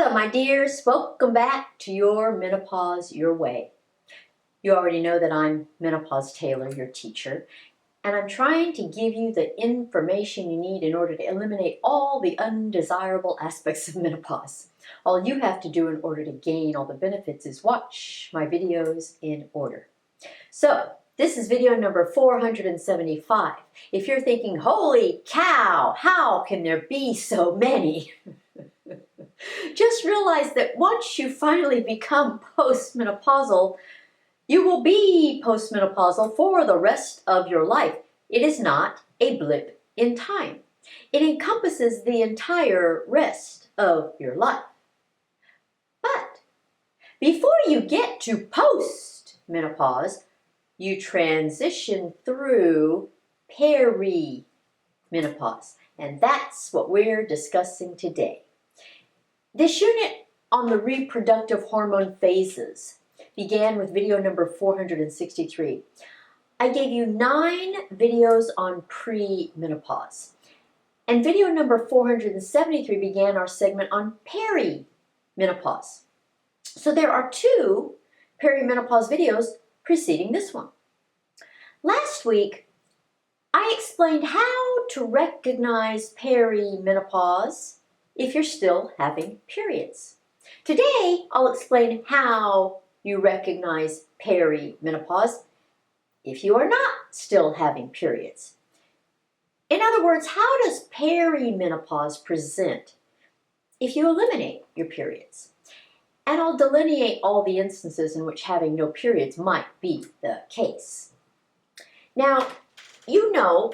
Hello, my dears. Welcome back to your Menopause Your Way. You already know that I'm Menopause Taylor, your teacher, and I'm trying to give you the information you need in order to eliminate all the undesirable aspects of menopause. All you have to do in order to gain all the benefits is watch my videos in order. So, this is video number 475. If you're thinking, holy cow, how can there be so many? Just realize that once you finally become postmenopausal, you will be postmenopausal for the rest of your life. It is not a blip in time. It encompasses the entire rest of your life. But before you get to postmenopause, you transition through peri-menopause, and that's what we're discussing today. This unit on the reproductive hormone phases began with video number 463. I gave you 9 videos on pre-menopause. And video number 473 began our segment on peri-menopause. So there are 2 peri-menopause videos preceding this one. Last week, I explained how to recognize peri-menopause if you're still having periods. Today, I'll explain how you recognize peri-menopause if you are not still having periods. In other words, how does peri-menopause present if you eliminate your periods? And I'll delineate all the instances in which having no periods might be the case. Now, you know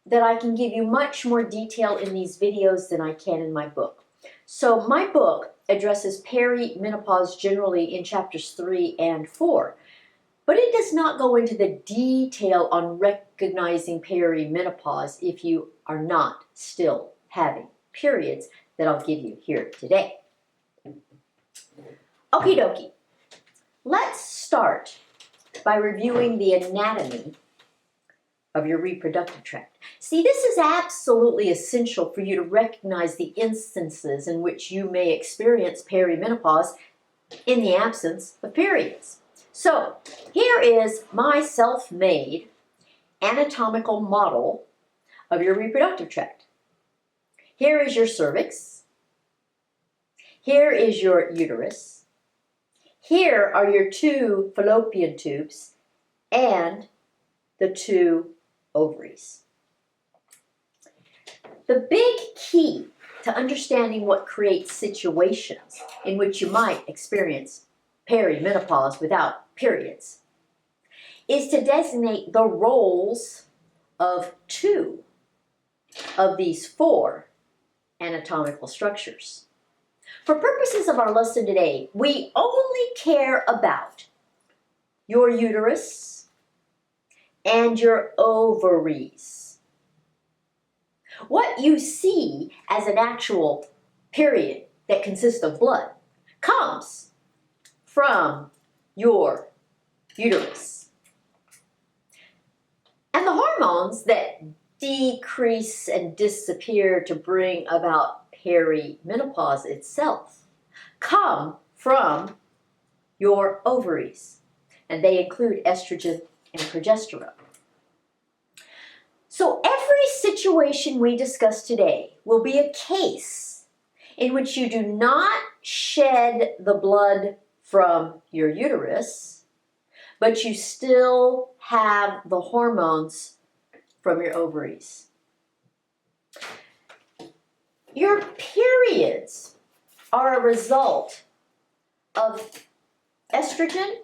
that I can give you much more detail in these videos than I can in my book. So my book addresses peri-menopause generally in chapters 3 and 4, but it does not go into the detail on recognizing peri-menopause if you are not still having periods that I'll give you here today. Okie dokie, let's start by reviewing the anatomy of your reproductive tract. See, this is absolutely essential for you to recognize the instances in which you may experience peri-menopause in the absence of periods. So, here is my self-made anatomical model of your reproductive tract. Here is your cervix. Here is your uterus. Here are your 2 fallopian tubes and the 2 ovaries. The big key to understanding what creates situations in which you might experience peri-menopause without periods is to designate the roles of 2 of these 4 anatomical structures. For purposes of our lesson today, we only care about your uterus and your ovaries. What you see as an actual period that consists of blood comes from your uterus. And the hormones that decrease and disappear to bring about peri-menopause itself come from your ovaries, and they include estrogen and progesterone. So every situation we discuss today will be a case in which you do not shed the blood from your uterus, but you still have the hormones from your ovaries. Your periods are a result of estrogen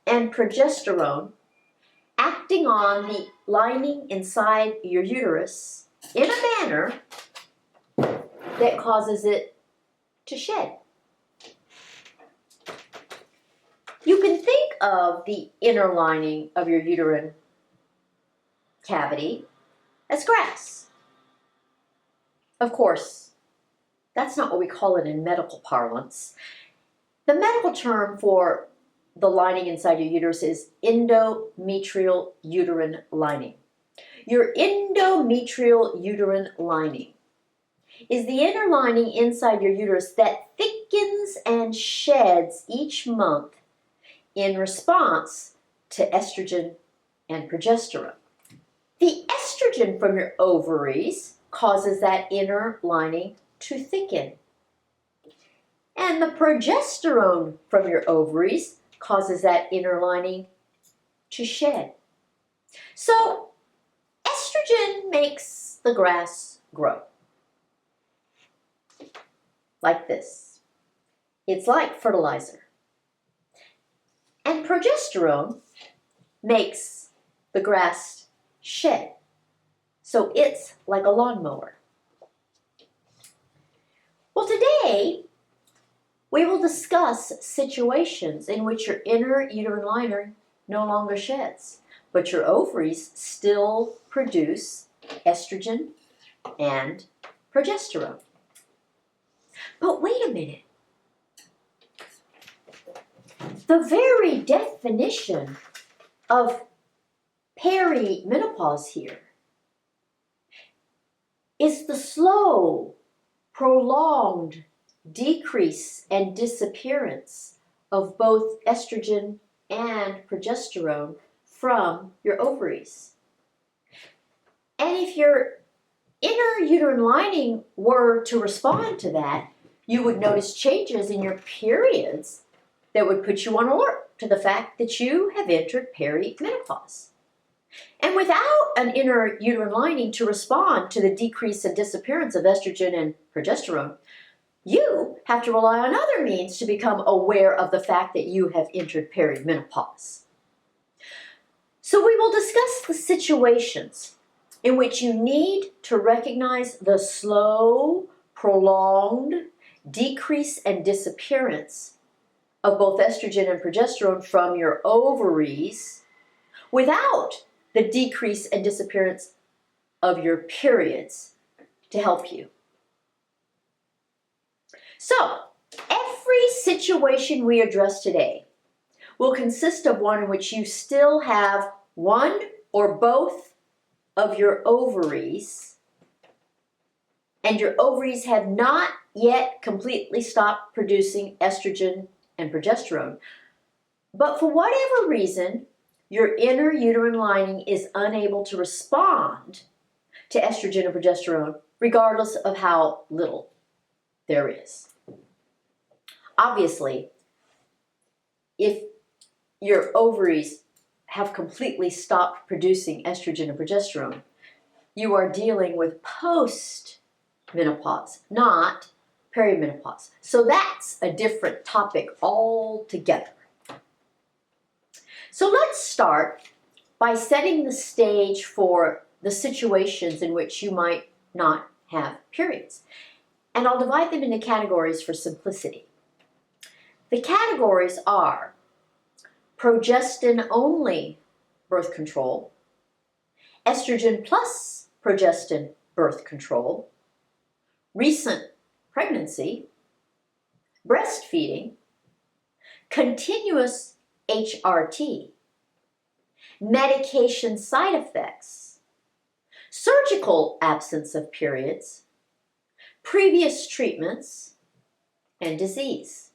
and progesterone acting on the lining inside your uterus in a manner that causes it to shed. You can think of the inner lining of your uterine cavity as grass. Of course, that's not what we call it in medical parlance. The medical term for the lining inside your uterus is endometrial uterine lining. Your endometrial uterine lining is the inner lining inside your uterus that thickens and sheds each month in response to estrogen and progesterone. The estrogen from your ovaries causes that inner lining to thicken. And the progesterone from your ovaries causes that inner lining to shed. So, estrogen makes the grass grow. Like this. It's like fertilizer. And progesterone makes the grass shed. So it's like a lawnmower. Well, today we will discuss situations in which your inner uterine liner no longer sheds, but your ovaries still produce estrogen and progesterone. But wait a minute. The very definition of peri-menopause here is the slow, prolonged decrease and disappearance of both estrogen and progesterone from your ovaries. And if your inner uterine lining were to respond to that, you would notice changes in your periods that would put you on alert to the fact that you have entered peri-menopause. And without an inner uterine lining to respond to the decrease and disappearance of estrogen and progesterone, you have to rely on other means to become aware of the fact that you have entered peri-menopause. So we will discuss the situations in which you need to recognize the slow, prolonged decrease and disappearance of both estrogen and progesterone from your ovaries without the decrease and disappearance of your periods to help you. So, every situation we address today will consist of one in which you still have one or both of your ovaries, and your ovaries have not yet completely stopped producing estrogen and progesterone. But for whatever reason, your inner uterine lining is unable to respond to estrogen and progesterone, regardless of how little there is. Obviously, if your ovaries have completely stopped producing estrogen and progesterone, you are dealing with post-menopause, not peri-menopause. So that's a different topic altogether. So let's start by setting the stage for the situations in which you might not have periods. And I'll divide them into categories for simplicity. The categories are progestin-only birth control, estrogen plus progestin birth control, recent pregnancy, breastfeeding, continuous HRT, medication side effects, surgical absence of periods, previous treatments, and disease.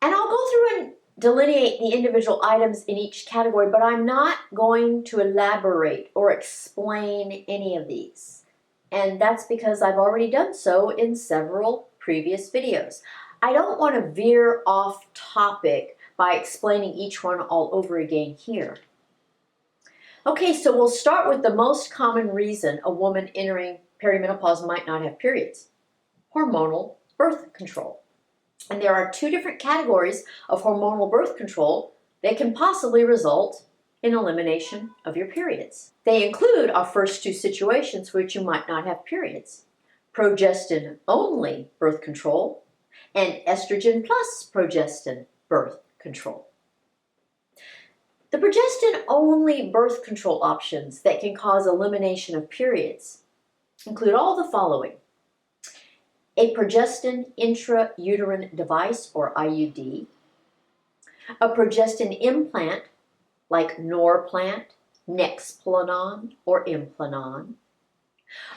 And I'll go through and delineate the individual items in each category, but I'm not going to elaborate or explain any of these. And that's because I've already done so in several previous videos. I don't want to veer off topic by explaining each one all over again here. Okay, so we'll start with the most common reason a woman entering perimenopause might not have periods: hormonal birth control. And there are two different categories of hormonal birth control that can possibly result in elimination of your periods. They include our first two situations which you might not have periods: progestin-only birth control and estrogen plus progestin birth control. The progestin-only birth control options that can cause elimination of periods include all the following: a progestin intrauterine device, or IUD, a progestin implant like Norplant, Nexplanon, or Implanon,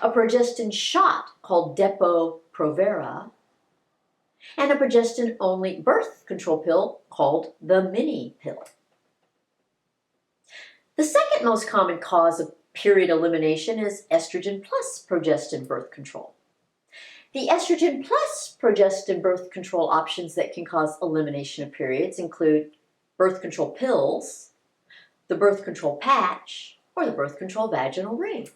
a progestin shot called Depo-Provera, and a progestin-only birth control pill called the mini pill. The second most common cause of period elimination is estrogen plus progestin birth control. The estrogen plus progestin birth control options that can cause elimination of periods include birth control pills, the birth control patch, or the birth control vaginal ring.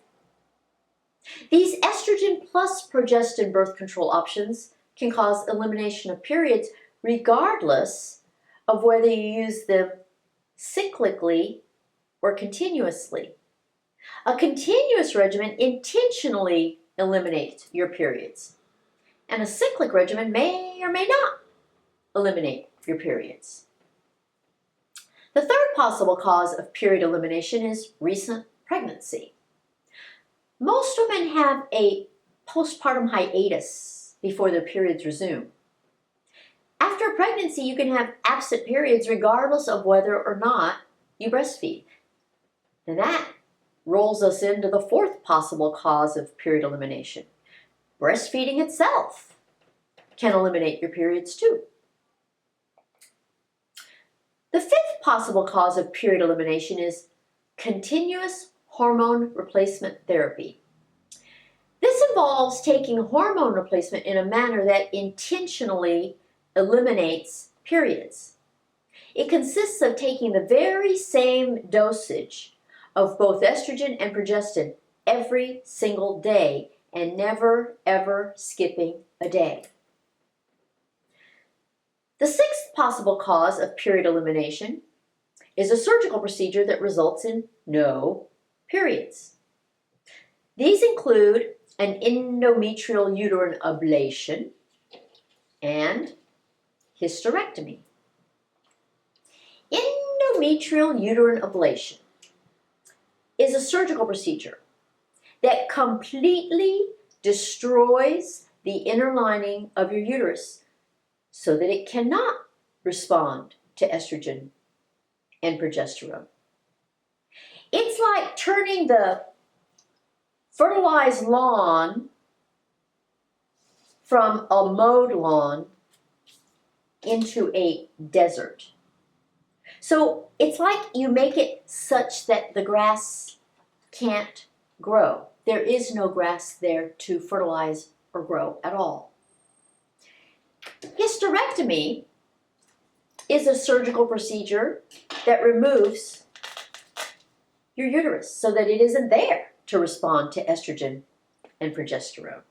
These estrogen plus progestin birth control options can cause elimination of periods regardless of whether you use them cyclically or continuously. A continuous regimen intentionally eliminates your periods, and a cyclic regimen may or may not eliminate your periods. The third possible cause of period elimination is recent pregnancy. Most women have a postpartum hiatus before their periods resume. After pregnancy, you can have absent periods regardless of whether or not you breastfeed. And that rolls us into the fourth possible cause of period elimination. Breastfeeding itself can eliminate your periods too. The fifth possible cause of period elimination is continuous hormone replacement therapy. This involves taking hormone replacement in a manner that intentionally eliminates periods. It consists of taking the very same dosage of both estrogen and progestin every single day and never ever skipping a day. The sixth possible cause of period elimination is a surgical procedure that results in no periods. These include an endometrial uterine ablation and hysterectomy. Endometrial uterine ablation is a surgical procedure that completely destroys the inner lining of your uterus so that it cannot respond to estrogen and progesterone. It's like turning the fertilized lawn from a mowed lawn into a desert. So it's like you make it such that the grass can't grow. There is no grass there to fertilize or grow at all. Hysterectomy is a surgical procedure that removes your uterus so that it isn't there to respond to estrogen and progesterone.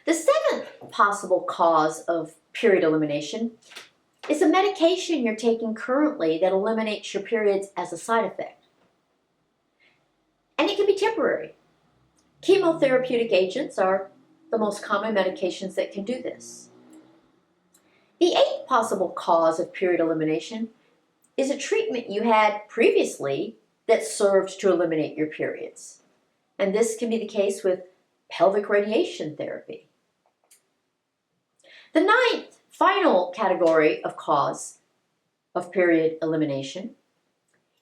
The seventh possible cause of period elimination is a medication you're taking currently that eliminates your periods as a side effect. And it can be temporary. Chemotherapeutic agents are the most common medications that can do this. The eighth possible cause of period elimination is a treatment you had previously that served to eliminate your periods. And this can be the case with pelvic radiation therapy. The ninth, final category of cause of period elimination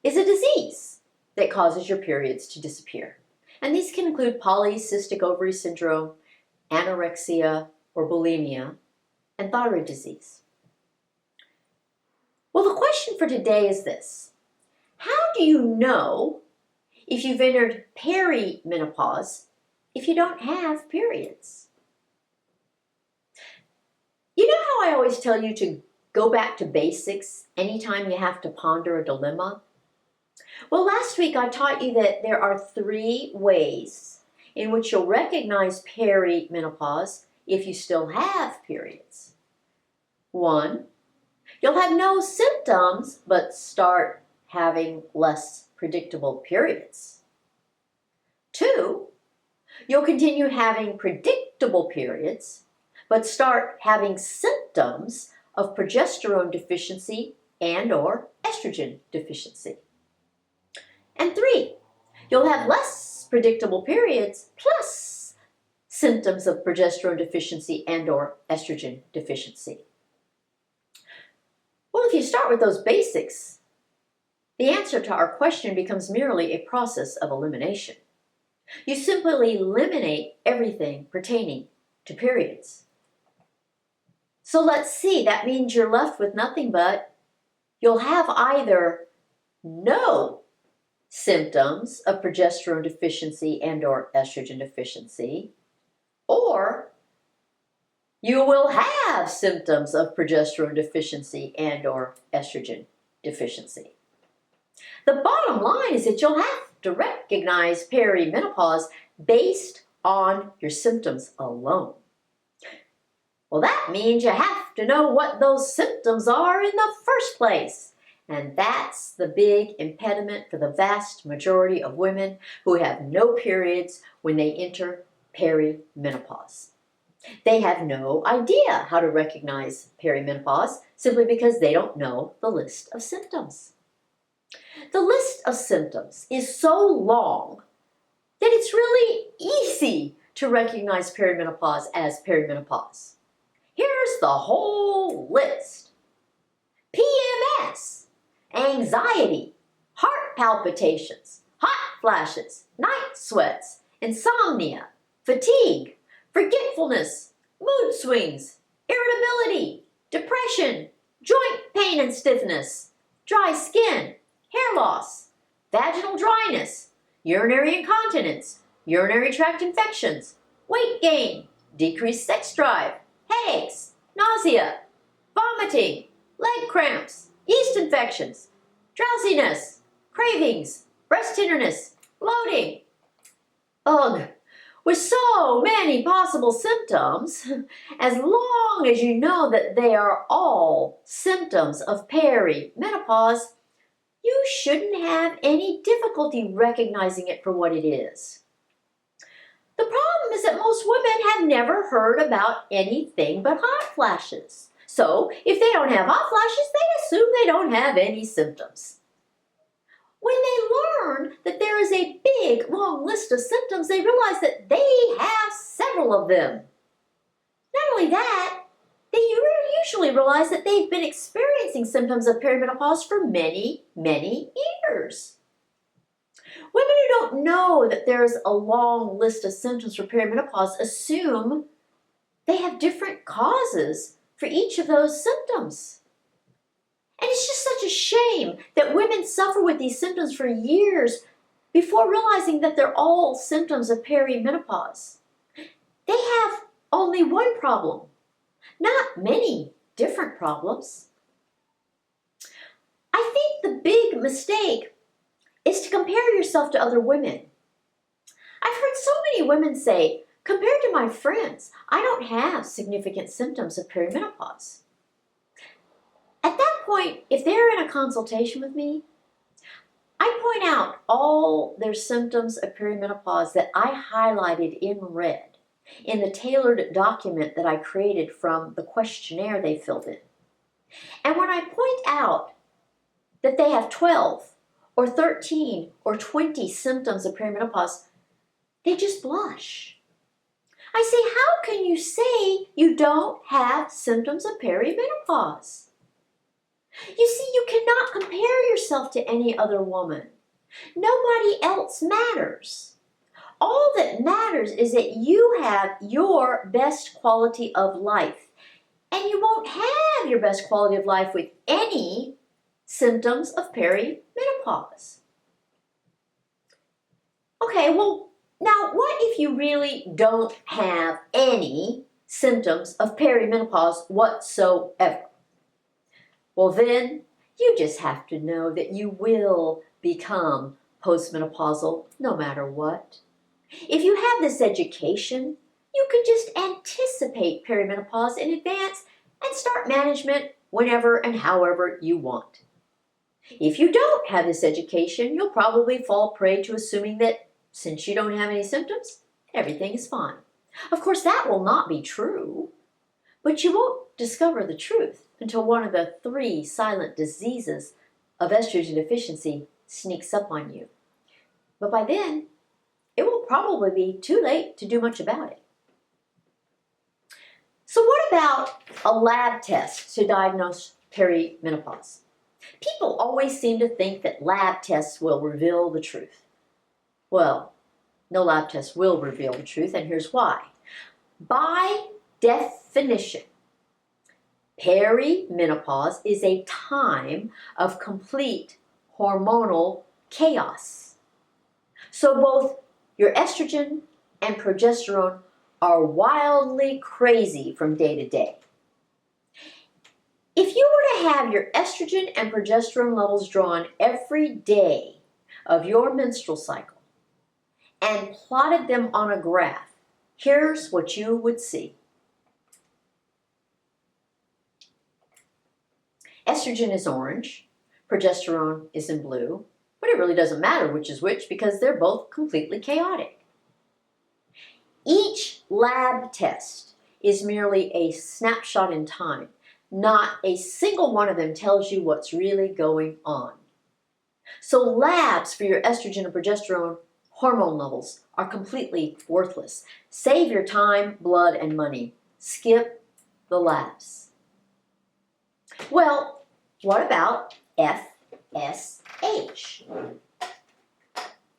is a disease that causes your periods to disappear. And these can include polycystic ovary syndrome, anorexia or bulimia, and thyroid disease. Well, the question for today is this: how do you know if you've entered peri-menopause if you don't have periods? You know how I always tell you to go back to basics anytime you have to ponder a dilemma? Well, last week I taught you that there are 3 ways in which you'll recognize peri-menopause if you still have periods. 1, you'll have no symptoms but start having less predictable periods. 2, you'll continue having predictable periods but start having symptoms of progesterone deficiency and or estrogen deficiency. And 3, you'll have less predictable periods plus symptoms of progesterone deficiency and or estrogen deficiency. Well, if you start with those basics, the answer to our question becomes merely a process of elimination. You simply eliminate everything pertaining to periods. So let's see, that means you're left with nothing but you'll have either no symptoms of progesterone deficiency and or estrogen deficiency, or you will have symptoms of progesterone deficiency and or estrogen deficiency. The bottom line is that you'll have to recognize perimenopause based on your symptoms alone. Well, that means you have to know what those symptoms are in the first place. And that's the big impediment for the vast majority of women who have no periods when they enter perimenopause. They have no idea how to recognize perimenopause simply because they don't know the list of symptoms. The list of symptoms is so long that it's really easy to recognize perimenopause as perimenopause. Here's the whole list. PMS, anxiety, heart palpitations, hot flashes, night sweats, insomnia, fatigue, forgetfulness, mood swings, irritability, depression, joint pain and stiffness, dry skin, hair loss, vaginal dryness, urinary incontinence, urinary tract infections, weight gain, decreased sex drive, headaches, nausea, vomiting, leg cramps, yeast infections, drowsiness, cravings, breast tenderness, bloating. Ugh, with so many possible symptoms, as long as you know that they are all symptoms of perimenopause, you shouldn't have any difficulty recognizing it for what it is. The problem is that most women have never heard about anything but hot flashes. So if they don't have hot flashes, they assume they don't have any symptoms. When they learn that there is a big, long list of symptoms, they realize that they have several of them. Not only that, they usually realize that they've been experiencing symptoms of perimenopause for many, many years. Women who don't know that there's a long list of symptoms for perimenopause assume they have different causes for each of those symptoms. And it's just such a shame that women suffer with these symptoms for years before realizing that they're all symptoms of perimenopause. They have only one problem, not many different problems. I think the big mistake is to compare yourself to other women. I've heard so many women say, compared to my friends, I don't have significant symptoms of perimenopause. At that point, if they're in a consultation with me, I point out all their symptoms of perimenopause that I highlighted in red in the tailored document that I created from the questionnaire they filled in. And when I point out that they have 12 or 13 or 20 symptoms of perimenopause, they just blush. I say, how can you say you don't have symptoms of perimenopause? You see, you cannot compare yourself to any other woman. Nobody else matters. All that matters is that you have your best quality of life. And you won't have your best quality of life with any symptoms of perimenopause. Okay, well, now what if you really don't have any symptoms of perimenopause whatsoever? Well, then you just have to know that you will become postmenopausal no matter what. If you have this education, you can just anticipate perimenopause in advance and start management whenever and however you want. If you don't have this education, you'll probably fall prey to assuming that since you don't have any symptoms, everything is fine. Of course, that will not be true, but you won't discover the truth until one of the 3 silent diseases of estrogen deficiency sneaks up on you. But by then, it will probably be too late to do much about it. So what about a lab test to diagnose perimenopause? People always seem to think that lab tests will reveal the truth. Well, No lab test will reveal the truth, and here's why. By definition, peri-menopause is a time of complete hormonal chaos. So both your estrogen and progesterone are wildly crazy from day to day. If you were to have your estrogen and progesterone levels drawn every day of your menstrual cycle and plotted them on a graph, here's what you would see. Estrogen is orange, progesterone is in blue, but it really doesn't matter which is which because they're both completely chaotic. Each lab test is merely a snapshot in time. Not a single one of them tells you what's really going on. So labs for your estrogen and progesterone hormone levels are completely worthless. Save your time, blood, and money. Skip the labs. Well, what about FSH?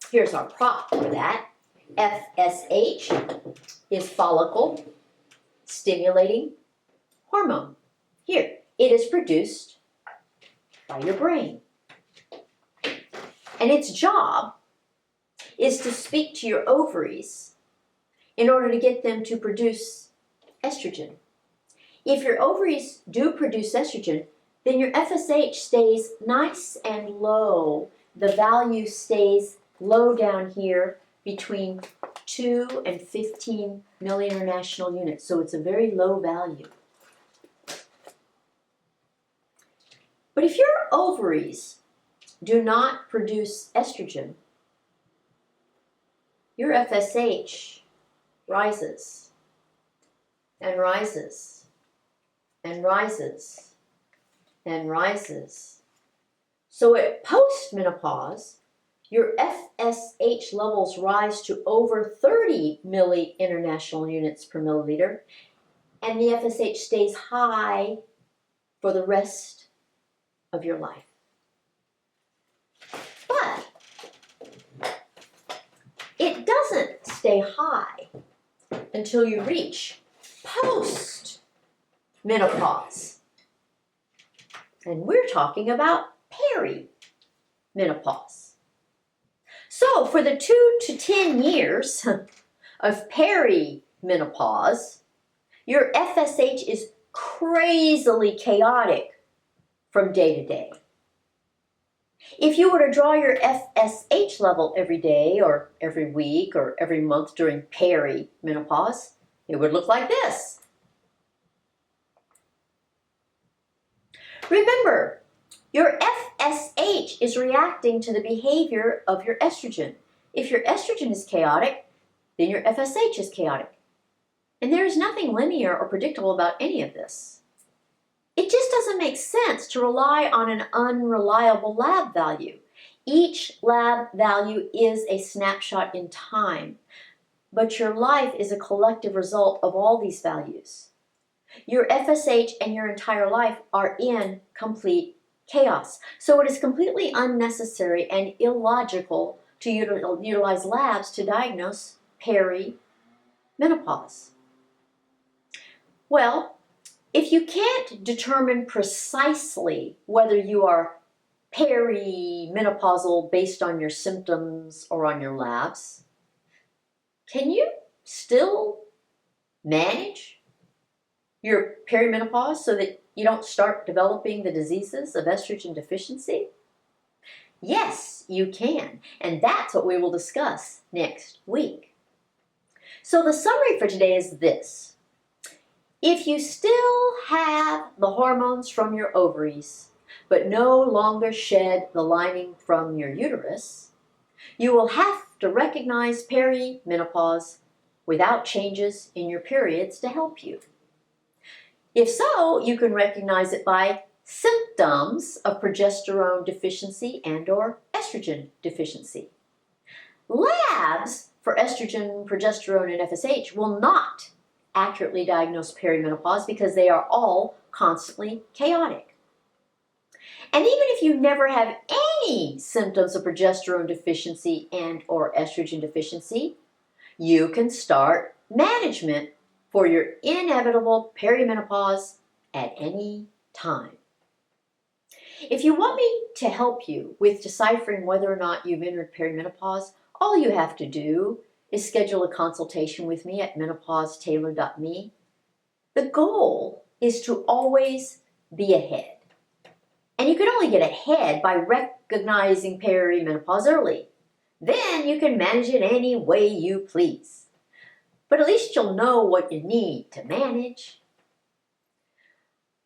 Here's our prop for that. FSH is follicle stimulating hormone. Here, it is produced by your brain. And its job is to speak to your ovaries in order to get them to produce estrogen. If your ovaries do produce estrogen, then your FSH stays nice and low. The value stays low down here between 2 and 15 milli-international units. So it's a very low value. But if your ovaries do not produce estrogen, your FSH rises and rises and rises and rises. So at post-menopause, your FSH levels rise to over 30 milli-international units per milliliter, and the FSH stays high for the rest of your life. But it doesn't stay high until you reach post-menopause. And we're talking about peri-menopause. So for the 2 to 10 years of peri-menopause, your FSH is crazily chaotic from day to day. If you were to draw your FSH level every day or every week or every month during peri-menopause, it would look like this. Remember, your FSH is reacting to the behavior of your estrogen. If your estrogen is chaotic, then your FSH is chaotic. And there is nothing linear or predictable about any of this. It just doesn't make sense to rely on an unreliable lab value. Each lab value is a snapshot in time, but your life is a collective result of all these values. Your FSH and your entire life are in complete chaos. So it is completely unnecessary and illogical to utilize labs to diagnose peri-menopause. Well, if you can't determine precisely whether you are peri-menopausal based on your symptoms or on your labs, can you still manage your perimenopause so that you don't start developing the diseases of estrogen deficiency? Yes, you can, and that's what we will discuss next week. So the summary for today is this. If you still have the hormones from your ovaries, but no longer shed the lining from your uterus, you will have to recognize peri-menopause without changes in your periods to help you. If so, you can recognize it by symptoms of progesterone deficiency and/or estrogen deficiency. Labs for estrogen, progesterone, and FSH will not accurately diagnose perimenopause because they are all constantly chaotic. And even if you never have any symptoms of progesterone deficiency and/or estrogen deficiency, you can start management for your inevitable perimenopause at any time. If you want me to help you with deciphering whether or not you've entered perimenopause, all you have to do is schedule a consultation with me at menopausetailor.me. The goal is to always be ahead. And you can only get ahead by recognizing perimenopause early. Then you can manage it any way you please. But at least you'll know what you need to manage.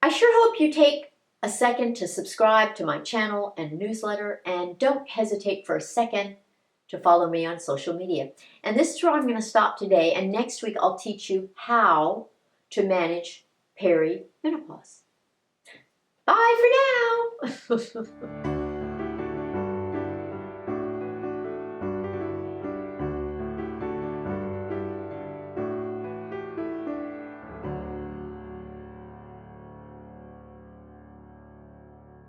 I sure hope you take a second to subscribe to my channel and newsletter, and don't hesitate for a second to follow me on social media. And this is where I'm going to stop today, and next week I'll teach you how to manage perimenopause. Bye for now!